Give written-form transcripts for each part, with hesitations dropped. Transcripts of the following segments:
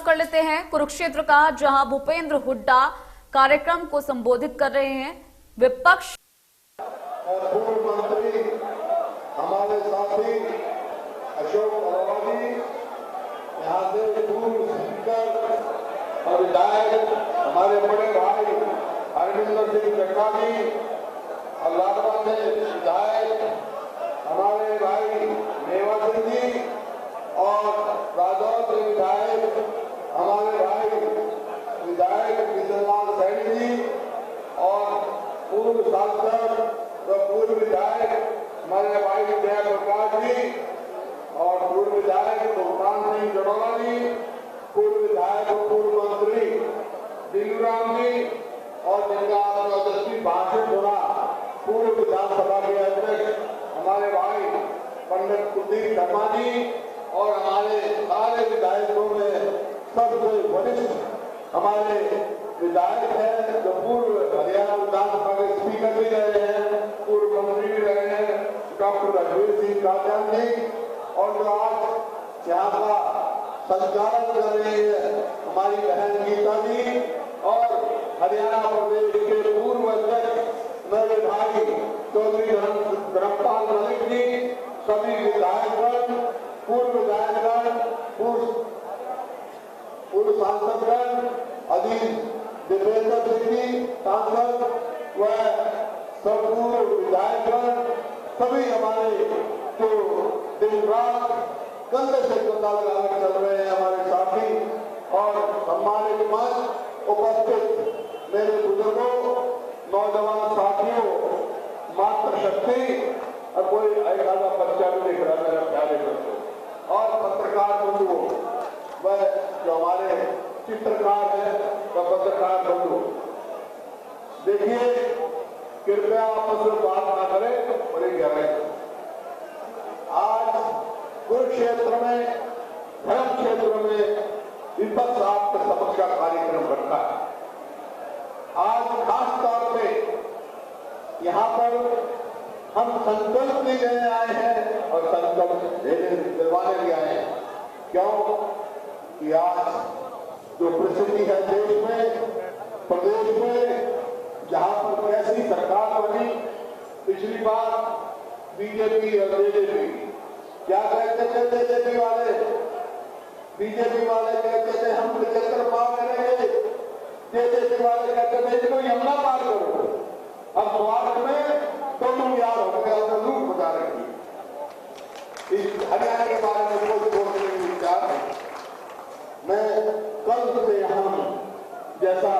कर लेते हैं कुरुक्षेत्र का, जहां भूपेंद्र हुड्डा कार्यक्रम को संबोधित कर रहे हैं। विपक्ष पूर्व मंत्री हमारे साथी अशोक अरोड़ा जी, यहाँ से पूर्व स्पीकर और विधायक हमारे बड़े भाई हरविंदर सिंह चड्ढा जी, और लालवा से विधायक हमारे भाई मेवा सिंह जी, और राजौर से विधायक हमारे भाई विधायक किशनलाल सैनी जी, और पूर्व सांसद व पूर्व विधायक हमारे भाई जयप्रकाश जी, और पूर्व विधायक भुगतान सिंह जड़ोला जी, पूर्व विधायक और पूर्व मंत्री दिलूराम जी, और जिनका आपने ओजस्वी भाषण सुना पूर्व विधानसभा के अध्यक्ष हमारे भाई पंडित कुलदीप शर्मा जी, और हमारे सारे विधायकों में सबसे वरिष्ठ हमारे विधायक हैं जो पूर्व हरियाणा विधानसभा के स्पीकर भी रहे हैं, पूर्व मंत्री भी रहे हैं, डॉक्टर रघुवीर सिंह कादियान जी, और जो आज यहाँ का संचालन कर रही है हमारी बहन गीता जी, और हरियाणा प्रदेश के पूर्व अध्यक्ष मेरे भाई चौधरी धर्मपाल मलिक जी, सभी विधायकगण, पूर्व विधायकगण, पूर्व सांसदगण, अजीत देवेंद्र सिंह जी सांसद व सब पूर्व विधायकगण, सभी हमारे जो दिन रात कंधे से कंधा लगाकर चल रहे हैं हमारे साथी, और सम्मानित मंच उपस्थित मेरे बुजुर्गों, नौजवान साथियों, मातृशक्ति, और कोई ऐसा बच्चा भी दिख रहा है मेरा प्यारे बच्चों, और पत्रकार बंधुओं, वह जो हमारे चित्रकार है वह पत्रकार बंधु, देखिए कृपया आपस में बात ना करें, बड़ी गहराई। आज कुरुक्षेत्र में, धर्म क्षेत्र में विपक्ष आपके समक्ष का कार्यक्रम रखा है। आज खास तौर पे यहाँ पर हम संकल्प भी लेने आए हैं और संकल्प दिलवाने भी आए हैं। क्यों कि आज जो परिस्थिति है देश में, प्रदेश में, जहां पर कैसी सरकार बनी, पिछली बार बीजेपी और जेजेपी क्या कहते थे, बीजेपी वाले कहते थे हम 75 पार करेंगे, जेजेपी वाले कहते थे इसको यमुना पार करो। अब स्वार्थ में दोनों यार हो गया, रूप बता रखी। इस हरियाणा के बारे में कोई सोचने की विचार नहीं। मैं कल से हम जैसा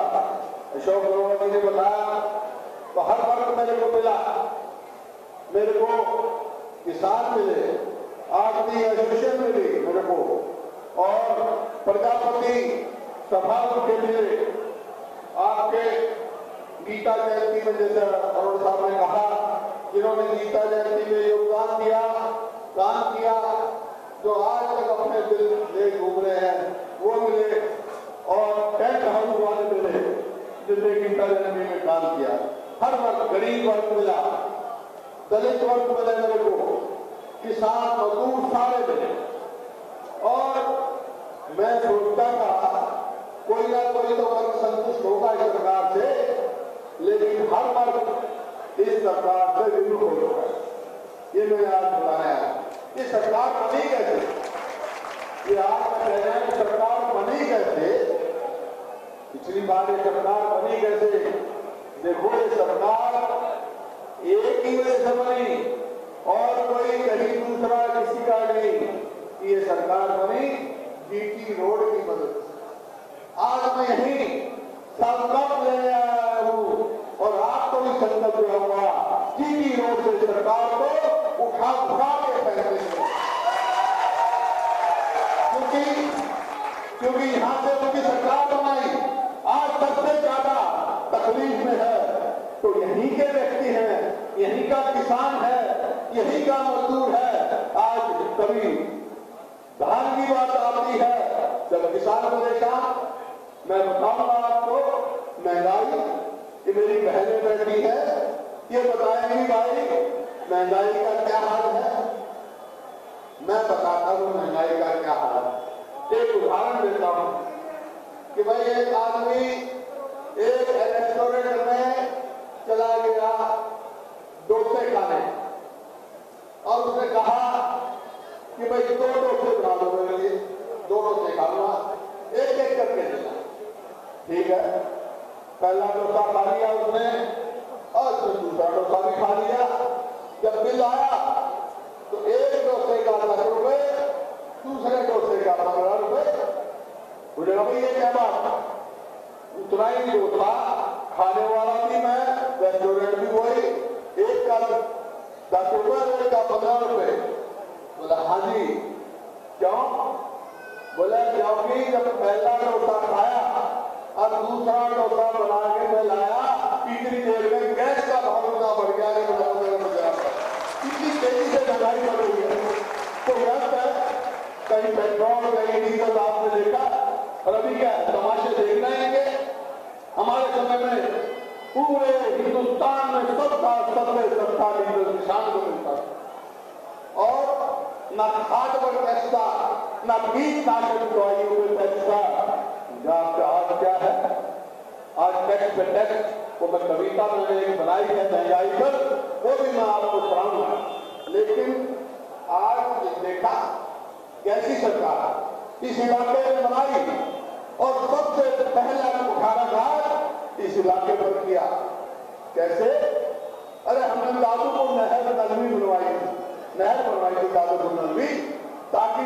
अशोक अरोड़ा जी ने बताया, तो हर वर्ग मेरे को मिला, मेरे को किसान मिले, आरती एसोसिएशन मिली मेरे को, और प्रजापति सभा के मिले। आपके गीता जयंती में जैसे अरुण साहब ने कहा, जिन्होंने गीता जयंती में योगदान दिया, काम किया, जो आज तक अपने दिल ले घूम रहे हैं वो मिले, और टेंट हाउस वाले मिले जिसने गीता जयंती में काम किया। हर वर्ग, गरीब वर्ग मिला, दलित वर्ग मिले मेरे को, किसान मजदूर सारे मिले। और मैं सोचता था कोई ना कोई तो वर्ग संतुष्ट होगा इस सरकार से, लेकिन हर वर्ग इस सरकार से विमुख हो रहा है। ये मैंने आज बताया। ये सरकार बनी कैसे, ये आज मैं कह रहे हैं सरकार बनी कैसे, पिछली बार ये सरकार बनी कैसे। देखो ये सरकार एक ही वजह से बनी, और कोई कहीं दूसरा किसी का नहीं। ये सरकार बनी जीटी रोड की मदद से। आज मैं यही संकल्प लेने आया हूँ, और आपको भी संकल्प रहूंगा, जीटी रोड से सरकार को उठा के फैसले करें, क्योंकि यहां से उनकी सरकार बनाई। आज सबसे ज्यादा तकलीफ में है तो यहीं के व्यक्ति हैं, यहीं का किसान है, यहीं का मजदूर है। आज कभी धान की बात आती है, जब किसान परेशान, मैं बताऊंगा आपको, महंगाई, ये मेरी बहनें बैठी है, ये बताएंगी भाई महंगाई का क्या हाल है। मैं बताता हूँ महंगाई का क्या हाल है। एक उदाहरण देता हूँ। एक आदमी एक रेस्टोरेंट में चला गया डोसे खाने और उसने कहा कि भाई 2 डोसे बना दो मेरे लिए, 2 डोसे खाऊंगा, एक एक करके देना। ठीक है, पहला डोसा खा लिया उसने और फिर दूसरा डोसा भी खा लिया। जब बिल आया तो एक डोसे का 10 रुपए, दूसरे डोसे का 15 रुपए। बोलेगा भाई ये क्या बात, उतना ही डोसा खाने वाला भी मैं, रेस्टोरेंट भी वही, एक का 10 रुपए, एक का 15 रुपए। बोला हाँ जी, क्यों? बोला क्योंकि जब पहला डोसा खाया और दूसरा डोसा बना के मैं लाया, इतनी देर में गैस का भाव इतना बढ़ गया इतनी तेजी से महंगाई बढ़ रही है। तो यह कहीं पेट्रोल कहीं डीजल आपने देखा, और अभी क्या है, तमाशे देखने आएंगे। हमारे समय में पूरे हिंदुस्तान में सबसे सस्ता डीजल किसान को मिलता था और न खाद पर टैक्स था, न कीटनाशक दवाइयों पर टैक्स था। आज क्या है, आज टैक्स पे टैक्स। वो मैं कविता मैंने एक बनाई है महंगाई पर, वो भी मैं आपको सुनाऊंगा। लेकिन आज देखा कैसी सरकार इस इलाके में बनाई और सबसे पहला मुखाराघात इस इलाके पर किया। कैसे? अरे हमने दादूपुर नहर नलवी बनवाई थी, नहर बनवाई थी दादूपुर नलवी, ताकि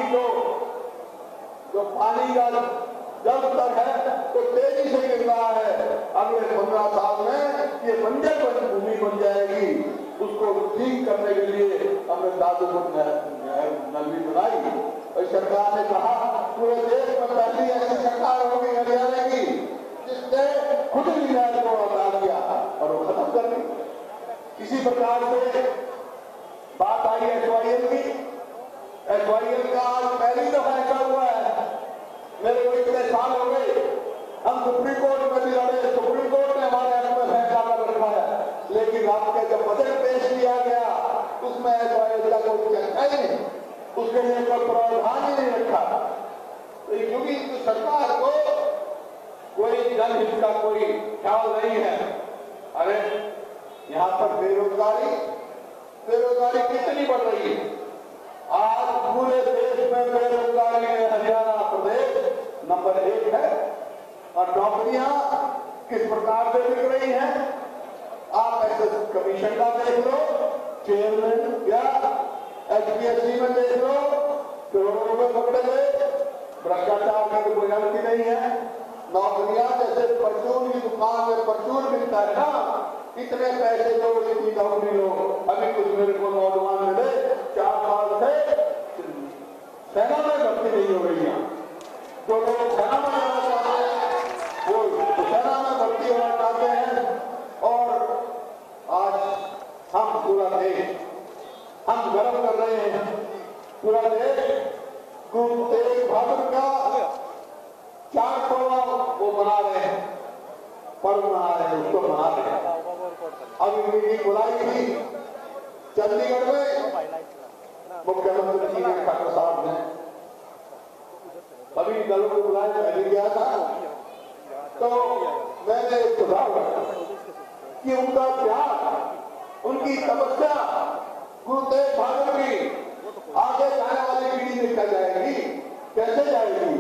जो पानी का जल स्तर है तो तेजी से गिर रहा है, अगले 15 साल में ये बंजर भूमि बन जाएगी। उसको ठीक करने के लिए हमने दादूपुर नहर नलवी बनाई। और सरकार ने कहा पूरे देश में पहली ऐसी सरकार होगी हरियाणा की जिसने खुद ही नहर को हटा दिया और वो खत्म कर दी। इसी प्रकार से बात आई SYL की। SYL का आज पहली दफा ऐसा हुआ है, मेरे को इतने साल हो गए, हम सुप्रीम कोर्ट में भी लड़े, सुप्रीम कोर्ट ने हमारे हक में फैसला कर रखा है, लेकिन आपके जब बजट पेश किया गया उसमें SYL का कोई चर्चा ही नहीं, उसके लिए कोई प्रावधान ही नहीं रखा। तो क्योंकि सरकार को कोई जनहित का कोई ख्याल नहीं है। अरे यहाँ पर बेरोजगारी कितनी बढ़ रही है। आज पूरे देश में बेरोजगारी में हरियाणा प्रदेश नंबर 1 है और नौकरियां किस प्रकार से बिक रही हैं। आप ऐसे कमीशन का देख लो, चेयरमैन या HPSC में देख लो, करोड़ों रुपए पकड़े गए, भ्रष्टाचार की तो कोई गलती नहीं है। नौकरियां जैसे परचून की दुकान में परचून मिलता है ना, इतने पैसे दो इतनी नौकरी लो। अभी कुछ मेरे को नौजवान मिले 4 साल से सेना में भर्ती नहीं हो रही है, तो लोग सेना में जाना चाहते हैं, वो सेना में भर्ती होना चाहते हैं। और आज हम पूरा देश हम गर्व कर रहे हैं, पूरा देश गुरु तेग बहादुर का 4 करोड़ वो बना रहे हैं, पर्व मना रहे हैं, उसको मना रहे हैं। अभी मीटिंग बुलाई थी चंडीगढ़ में, मुख्यमंत्री जी ने खट्टर साहब ने सभी दलों को बुलाया, मैं भी गया था। तो मैंने एक सुझाव रखा कि उनका प्यार, उनकी तपस्या गुरु तेग बहादुर की आगे जाने वाली पीढ़ी देखा जाएगी। कैसे जाएगी?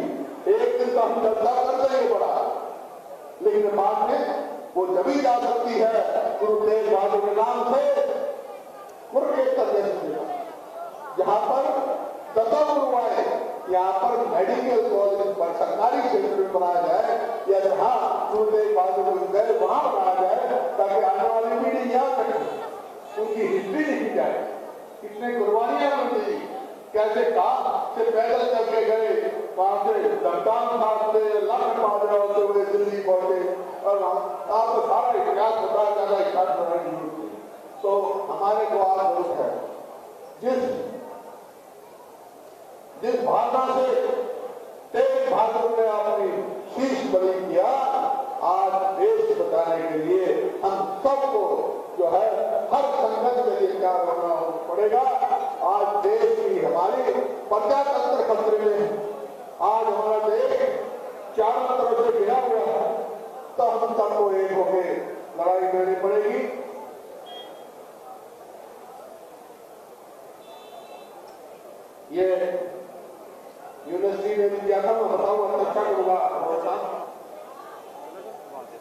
एक दिन तो हम चर्चा कर देंगे बड़ा, लेकिन बाद में वो जभी जा सकती है गुरु तेग बहादुर के नाम से कुरुक्षेत्र देश जहां पर दत्तागुरु आए, यहाँ पर मेडिकल कॉलेज पर सरकारी क्षेत्र में बनाया जाए, या जहां गुरु तेग बहादुर गए वहां बनाया जाए, ताकि आने वाली पीढ़ी याद रखे, उनकी हिस्ट्री लिखी जाए, कितने कुर्बानियां मिली, कैसे कहा से पैदल चल के गए, वहां से दमदाम साहब से लाख माजरा होते हुए दिल्ली पहुंचे, और आपको सारा इतिहास बता ज्यादा इतिहास बनाने की जरूरत है। तो हमारे को आज जरूरत है जिस भावना से तेग बहादुर ने अपनी शीश बलि किया, आज देश बचाने के लिए हम सबको जो है हर संघर्ष के लिए तैयार होना पड़ेगा। आज देश की हमारी प्रजातंत्र खतरे में है। आज हमारा देश चारों तरफ से घिरा हुआ तो हम सबको एक होके लड़ाई लड़नी पड़ेगी। ये यूनिवर्सिटी ने भी किया था, मैं बताऊँ अच्छा करूंगा।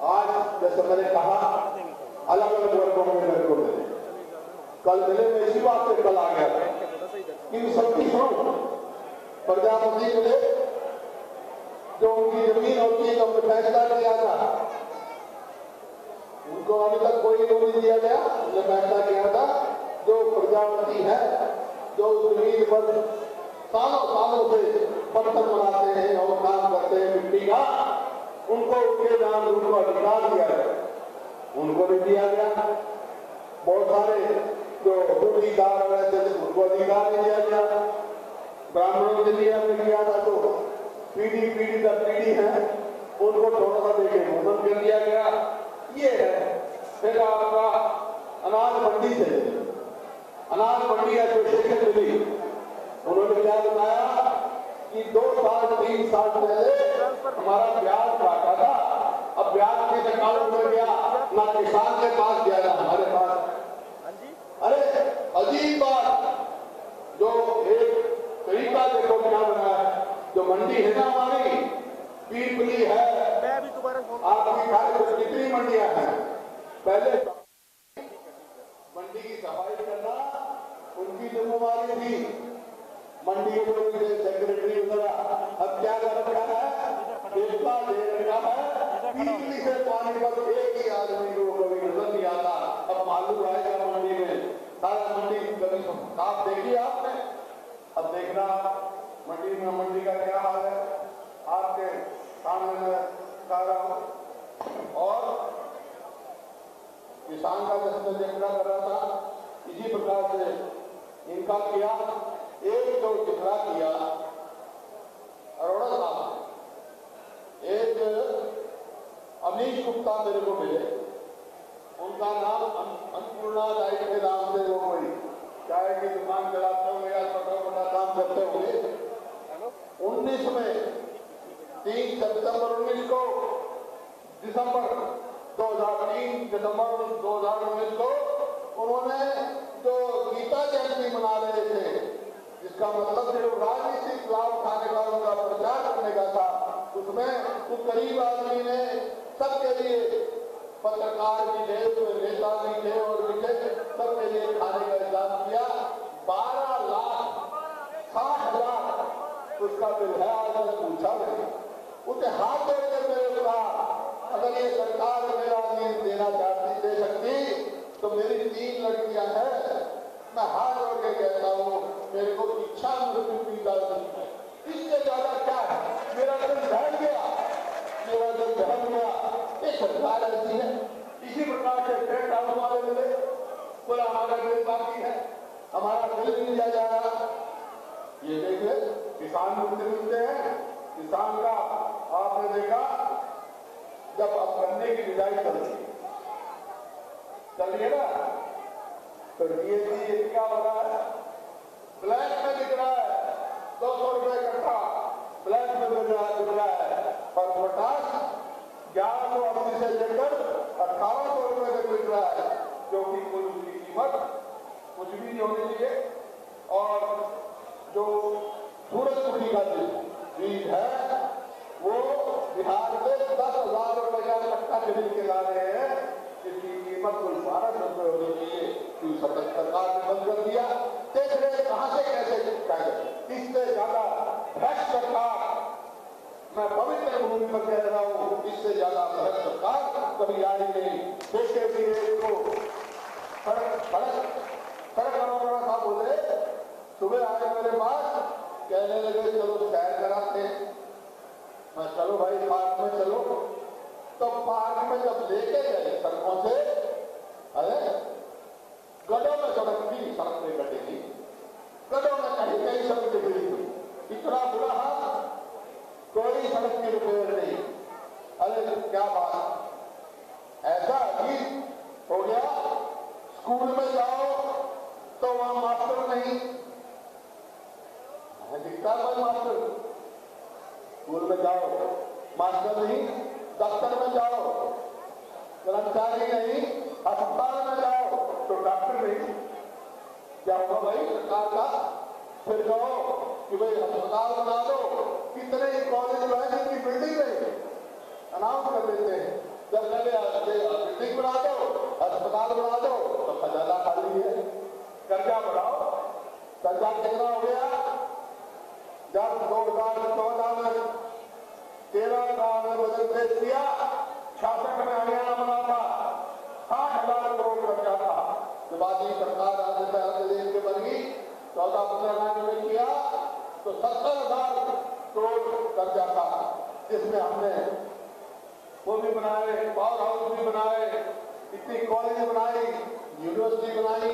आज जैसे मैंने कहा अलग अलग वर्गों में मेरे को मिले, कल मिले, मैं इसी बात से कल आ गया इन सबकी सुनो। प्रजापति मिले, जो उनकी जमीन होती है, तो हमने फैसला किया था, उनको अभी तक कोई नहीं दिया गया। हमने फैसला किया था जो प्रजापति है, जो उस जमीन पर सालों सालों से बर्तन बनाते हैं और काम करते हैं मिट्टी का, उनको उनके नाम उनको अधिकार दिया गया, उनको भी दिया गया। बहुत सारे जो भूमिदार वैसे उनको अधिकार नहीं दिया गया। ब्राह्मणों के लिए हमने किया था, तो पीढ़ी पीढ़ी दर पीढ़ी है, उनको थोड़ा सा देखे भूमन कर दिया गया। ये है। फिर आपका अनाज मंडी से अनाज मंडी एसोसिएशन मिली, उन्होंने क्या बताया कि 2 साल 3 साल पहले हमारा ब्याज काटा था, अब ब्याज के अकाउंट में गया, ना किसान के पास गया ना हमारे पास। अरे अजीब बात, जो एक तरीका देखो क्या बना है, जो मंडी है ना हमारी पीपली है, आपकी सारी कितनी मंडियां हैं, पहले मंडी की सफाई करना उनकी जिम्मेवारी थी, मंडी के लोग सेक्रेटरी वगैरह। अब क्या कर रखा है, देखता दे रखा है, पीपली से पानी पर एक ही आदमी को कभी नजर नहीं आता। अब मालूम आएगा मंडी में, सारा मंडी कभी साफ देखिए आपने। अब देखना मंडी में, मंडी का क्या हाल है आपके सामने मैं बता रहा हूं। और किसान का जैसे देखना कर रहा था, इसी प्रकार से इनका किया। एक जो जिक्रा किया अरोड़ा साहब, एक अमीश गुप्ता मेरे को मिले, उनका नाम अन्नपूर्णा लाइट के नाम से वो कोई चाय की दुकान चलाते होंगे या छोटा मोटा काम करते होंगे। 19 में 3 सितंबर 19 को दिसंबर 2019 को उन्होंने जो गीता जयंती मना रहे थे, जिसका मतलब सिर्फ राजनीतिक लाभ उठाने का उनका प्रचार करने का था, उसमें उस गरीब आदमी ने सबके लिए, पत्रकार भी थे, नेता भी थे और भी थे, सबके लिए खाने का इंतजाम किया। 12,60,000 उसका बिल है, आज तक पूछा नहीं। उसे हाथ जोड़कर मेरे कहा, अगर ये सरकार मेरा नींद देना चाहती, दे सकती, तो मेरी 3 लड़कियां हैं, मैं हाथ जोड़ के कहता हूँ, मेरे को इच्छा मृत्यु की इजाजत है, इससे ज्यादा क्या है। मेरा दिल दहल गया, मेरा दिल दहल गया। ये सरकार ऐसी है। इसी प्रकार से टेंट हाउस वाले मिले, बोला हमारा दिल बाकी है, हमारा दिल नहीं दिया जा रहा। ये देखिए किसान मिलते हैं, किसान का आपने देखा जब अब गन्ने की बिजाई चलिए ना, तो डीएपी क्या हो रहा है, ब्लैक में बिक रहा है, 200 रुपए इकट्ठा ब्लैक में बिक रहा है। और पोटास 1180 से लेकर 1800 रुपए तक बिक रहा है, जो कि कुल उसकी कीमत कुछ भी नहीं होनी चाहिए। और जो सूरजमुखी का बीज है, वो बिहार में 10,000 रुपए का कट्टा खरीद के ला रहे हैं, जिसकी कीमत कुल 1200 रुपए होनी चाहिए। सरकार ने बंद कर दिया। देख रहे कहां से कैसे कहें, इससे ज्यादा भ्रष्ट सरकार, मैं पवित्र भूमि पर कह रहा हूं, इससे ज्यादा भ्रष्ट सरकार कभी आई नहीं। देखे भी को सड़क बनवाना था, बोले सुबह आए मेरे पास, कहने लगे चलो सैर कराते। मैं चलो भाई पार्क में चलो। तो पार्क में जब लेके गए सड़कों से, अरे गड्ढों में सड़क थी, सड़क में गड्ढे थी, गड्ढों में कहीं कहीं सड़क दिख रही थी। इतना बुरा हाल, कोई सड़क की रिपेयर नहीं। अरे क्या बात, ऐसा अजीब हो गया। स्कूल में जाओ तो वहां मास्टर नहीं दिखता, कोई मास्टर। स्कूल में जाओ मास्टर नहीं, दफ्तर में जाओ, कर्मचारी नहीं, अस्पताल में जाओ तो डॉक्टर नहीं। क्या होगा भाई सरकार का? फिर कहो कि भाई अस्पताल बना दो, कितने कॉलेज है जिनकी बिल्डिंग नहीं अनाउंस कर देते हैं, जब बिल्डिंग बना दो, अस्पताल बना दो, तो खजाना खाली है। कर्जा बढ़ाओ, कर्जा कितना हो गया? जब 2014 में 13 साल में बजट पेश किया, 66 में हरियाणा बना था, 60,000 करोड़ कर्जा था। जब आज सरकार देश के बनी 14-15 लाख में किया तो 70,000 करोड़ कर्जा था, जिसमें हमने वो भी बनाए, पावर हाउस भी बनाए, इतनी कॉलेज बनाई, यूनिवर्सिटी बनाई,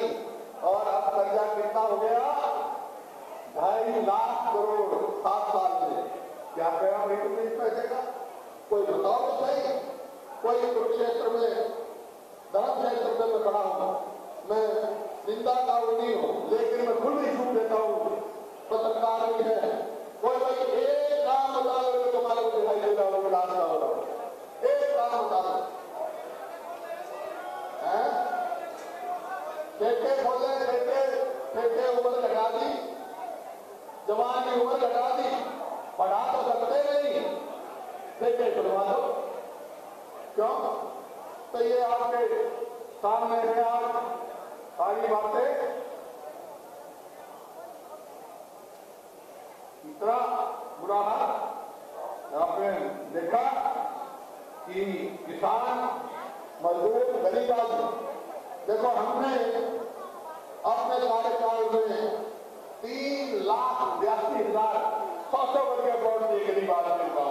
और अब कर्जा कितना हो गया? 2.5 लाख करोड़ 7 साल में। क्या कहा भाई तुमने इस पैसे का? कोई बताओ तो सही। कोई कुरुक्षेत्र में, धर्म क्षेत्र में मैं खड़ा हूं, मैं निंदा का नहीं हूं, लेकिन मैं खुली छूट देता हूं, पत्रकार भी है, कोई भाई एक काम बता दो तो तुम्हारे को दिखाई दे रहा होगा, डांस का हो रहा हो, एक काम बता दो। ठेके खोले, ठेके उम्र घटा दी, जवान की उम्र घटा दी, बढ़ा तो सकते नहीं, ठेके खुलवा दो। क्यों? तो ये आपके सामने है आज सारी बातें। इतना बुरा हाल आपने देखा कि किसान, मजदूर, गरीब आदमी, देखो हमने अपने कार्यकाल में 3,82,100 रुपये वोट दिए गरीब आदमी को।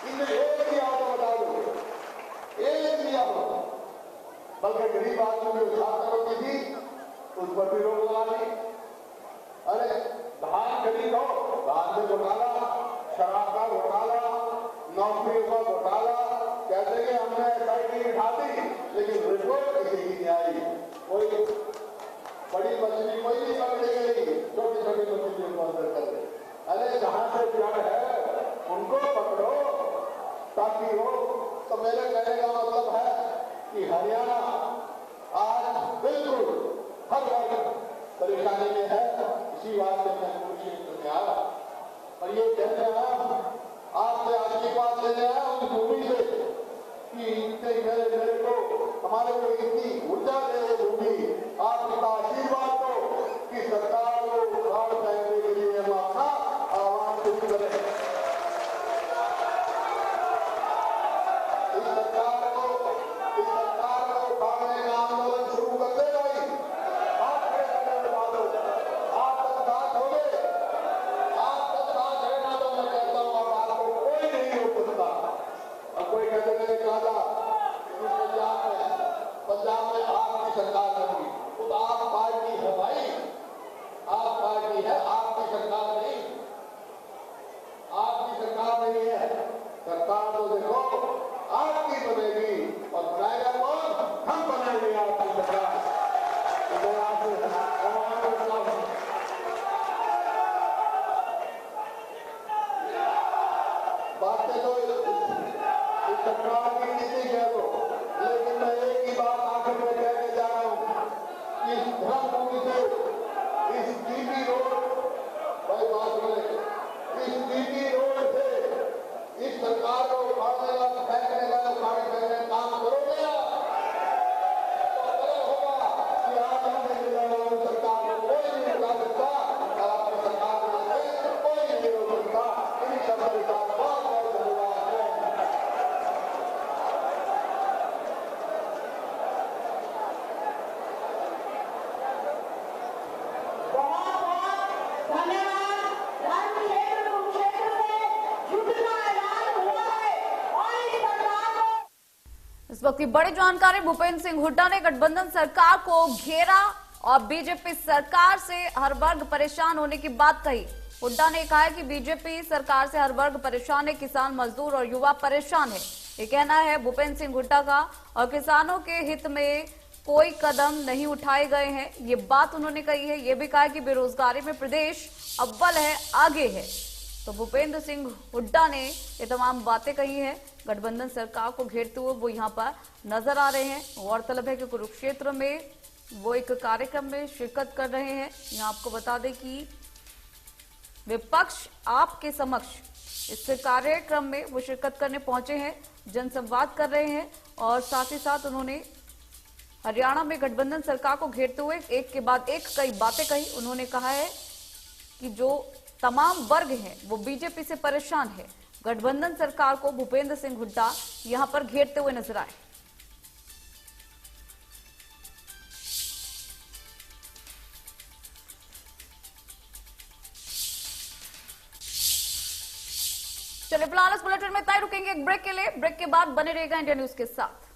इनमें एक दिया हो तो बता दो, एक दिया हो, बल्कि गरीब आदमी में 7 करोड़ की थी, उस पर भी रोक लगा दी। अरे धान खरीदो, धान में घोटाला, शराब का घोटाला, नौकरियों का घोटाला, कहते हैं हमने SIT बिठा दी, लेकिन रिपोर्ट किसी की नहीं आई। कोई बड़ी मछली कोई नहीं पकड़ी गई, छोटी छोटी मछलियों को अंदर कर दे। अरे जहां से जड़ है उनको पकड़ो ताकि हो। तो मेरे कहने का मतलब है कि हरियाणा आज बिल्कुल हर वर्ग परेशानी में है। इसी बात से मैं कुरुक्षेत्र में आया और ये कहने आया, आपसे आशीर्वाद लेने आया उस भूमि से कि मेरे को हमारे को इतनी ऊर्जा दे रहे भूमि, आपका आशीर्वाद दो कि सरकार को उखाड़ फेंकने के लिए हम अपना आह्वान शुरू करें। इस सरकार को उखाड़ने का आंदोलन शुरू कर दे भाई। आप तक साथ हो गए, आप तक साथ रहना तो मैं कहता हूँ अब आपको कोई नहीं रोक सकता। और कोई कहते मैंने कहा था पंजाब में आपकी सरकार होगी, तो आप पार्टी है भाई, आप पार्टी है, आपकी सरकार नहीं, आपकी सरकार नहीं है। सरकार तो देखो आपकी बनेगी और बनाएगा कौन? हम बनाएंगे आपकी सरकार। बातें तो इस सरकार की नीति कह दो, लेकिन मैं एक ही बात आखिर में कहने जा रहा हूं कि इस धर्मभूमि से इस DP रोड, भाई बात बोले, इस DP रोड से इस सरकार को उखाड़ने का, फेंकने का, उखाड़ने का काम करोगे या तो गलत होगा कि आज हमने सरकार को कोई नहीं उठा सकता और आपकी सरकार को कोई नहीं रोक सकता। इन सब के साथ बहुत बहुत धन्यवाद है। इस वक्त की बड़ी जानकारी, भूपेंद्र सिंह हुड्डा ने गठबंधन सरकार को घेरा और बीजेपी सरकार से हर वर्ग परेशान होने की बात कही। हुड्डा ने कहा है कि बीजेपी सरकार से हर वर्ग परेशान है, किसान, मजदूर और युवा परेशान है। ये कहना है भूपेंद्र सिंह हुड्डा का, और किसानों के हित में कोई कदम नहीं उठाए गए हैं, ये बात उन्होंने कही है। ये भी कहा कि बेरोजगारी में प्रदेश अव्वल है, आगे है। तो भूपेंद्र सिंह हुड्डा ने ये तमाम बातें कही हैं। गठबंधन सरकार को घेरते हुए वो यहाँ पर नजर आ रहे हैं। गौरतलब है कि कुरुक्षेत्र में वो एक कार्यक्रम में शिरकत कर रहे हैं। यहाँ आपको बता दें कि विपक्ष आपके समक्ष इस कार्यक्रम में वो शिरकत करने पहुंचे हैं, जनसंवाद कर रहे हैं और साथ ही साथ उन्होंने हरियाणा में गठबंधन सरकार को घेरते हुए एक के बाद एक कई बातें कही। उन्होंने कहा है कि जो तमाम वर्ग हैं वो बीजेपी से परेशान है। गठबंधन सरकार को भूपेंद्र सिंह हुड्डा यहां पर घेरते हुए नजर आए। चलिए फिलहाल इस बुलेटिन में तय रुकेंगे एक ब्रेक के लिए। ब्रेक के बाद बने रहेगा इंडिया न्यूज के साथ।